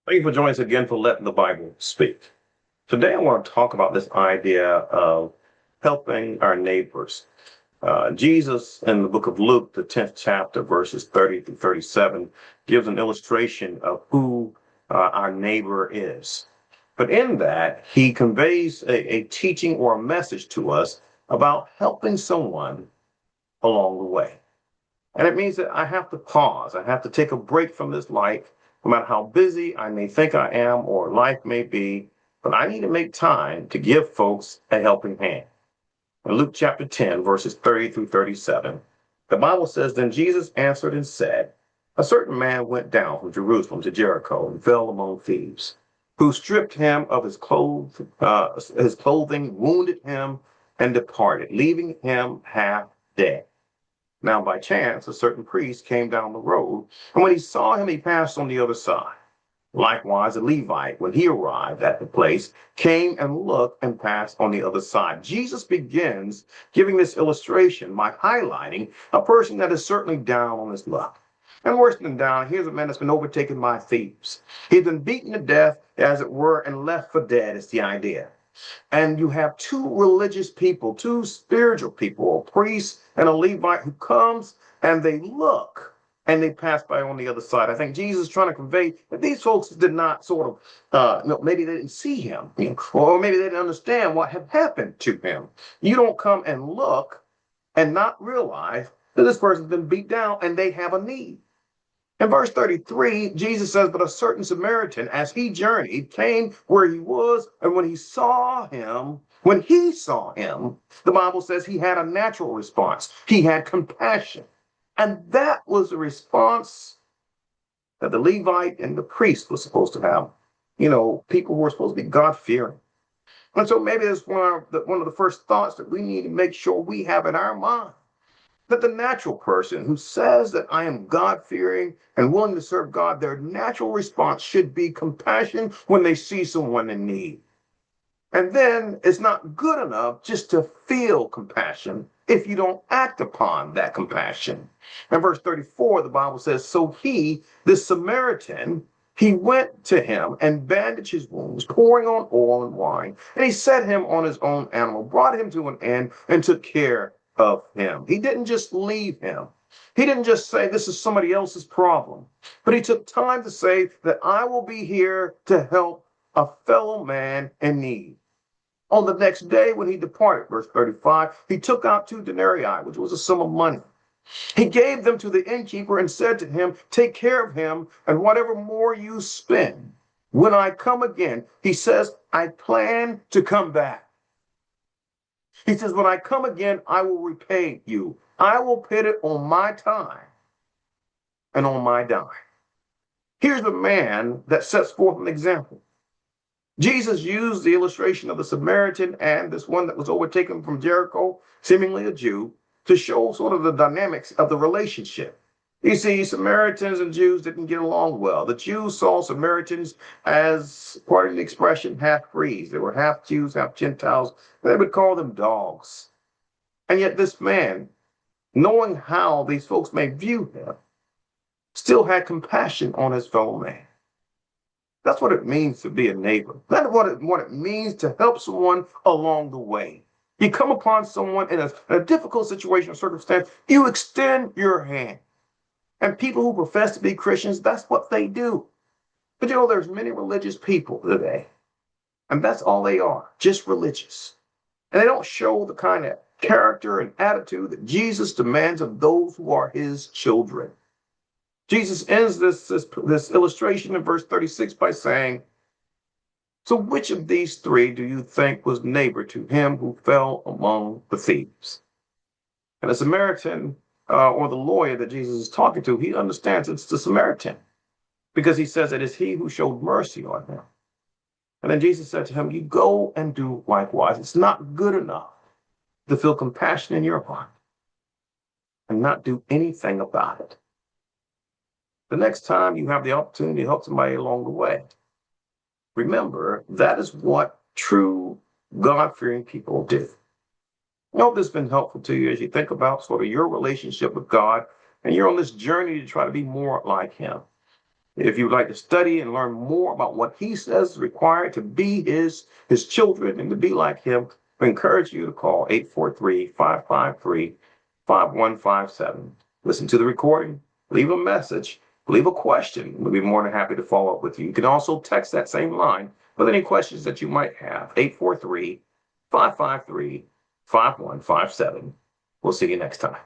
Thank you for joining us again for Letting the Bible Speak. Today, I want to talk about this idea of helping our neighbors. Jesus, in the book of Luke, the 10th chapter, verses 30 through 37, gives an illustration of who our neighbor is. But in that, he conveys a teaching or a message to us about helping someone along the way. And it means that I have to pause. I have to take a break from this life, no matter how busy I may think I am or life may be, but I need to make time to give folks a helping hand. In Luke chapter 10, verses 30 through 37, the Bible says, Then Jesus answered and said, A certain man went down from Jerusalem to Jericho and fell among thieves, who stripped him of his clothing, wounded him, and departed, leaving him half dead. Now, by chance, a certain priest came down the road, and when he saw him, he passed on the other side. Likewise, a Levite, when he arrived at the place, came and looked and passed on the other side. Jesus begins giving this illustration by highlighting a person that is certainly down on his luck. And worse than down, here's a man that's been overtaken by thieves. He's been beaten to death, as it were, and left for dead, is the idea. And you have two religious people, two spiritual people, a priest and a Levite who comes and they look and they pass by on the other side. I think Jesus is trying to convey that these folks did not sort of, maybe they didn't see him, or maybe they didn't understand what had happened to him. You don't come and look and not realize that this person's been beat down and they have a need. In verse 33, Jesus says, But a certain Samaritan, as he journeyed, came where he was, and when he saw him, the Bible says he had a natural response. He had compassion. And that was the response that the Levite and the priest was supposed to have. People who were supposed to be God-fearing. And so maybe that's one of the first thoughts that we need to make sure we have in our mind. That the natural person who says that I am God-fearing and willing to serve God, their natural response should be compassion when they see someone in need. And then it's not good enough just to feel compassion if you don't act upon that compassion. In verse 34, the Bible says, So he, this Samaritan, he went to him and bandaged his wounds, pouring on oil and wine. And he set him on his own animal, brought him to an inn, and took care of him. He didn't just leave him. He didn't just say this is somebody else's problem, but he took time to say that I will be here to help a fellow man in need. On the next day when he departed, verse 35, he took out 2 denarii, which was a sum of money. He gave them to the innkeeper and said to him, Take care of him, and whatever more you spend, when I come again, he says, I plan to come back. He says, when I come again, I will repay you. I will pay it on my time and on my dime. Here's a man that sets forth an example. Jesus used the illustration of the Samaritan and this one that was overtaken from Jericho, seemingly a Jew, to show sort of the dynamics of the relationship. You see, Samaritans and Jews didn't get along well. The Jews saw Samaritans as, pardon the expression, half-breeds. They were half Jews, half Gentiles. They would call them dogs. And yet this man, knowing how these folks may view him, still had compassion on his fellow man. That's what it means to be a neighbor. That's what it means to help someone along the way. You come upon someone in a difficult situation or circumstance, you extend your hand. And people who profess to be Christians, that's what they do. But there's many religious people today. And that's all they are, just religious. And they don't show the kind of character and attitude that Jesus demands of those who are his children. Jesus ends this illustration in verse 36 by saying, So which of these 3 do you think was neighbor to him who fell among the thieves? And the Samaritan or the lawyer that Jesus is talking to, he understands it's the Samaritan because he says it is he who showed mercy on him. And then Jesus said to him, You go and do likewise. It's not good enough to feel compassion in your heart and not do anything about it. The next time you have the opportunity to help somebody along the way, remember that is what true God-fearing people do. I hope this has been helpful to you as you think about sort of your relationship with God and you're on this journey to try to be more like him. If you'd like to study and learn more about what he says is required to be his children and to be like him, I encourage you to call 843-553-5157. Listen to the recording, leave a message, leave a question. We'll be more than happy to follow up with you. You can also text that same line with any questions that you might have. 843-553-5157. We'll see you next time.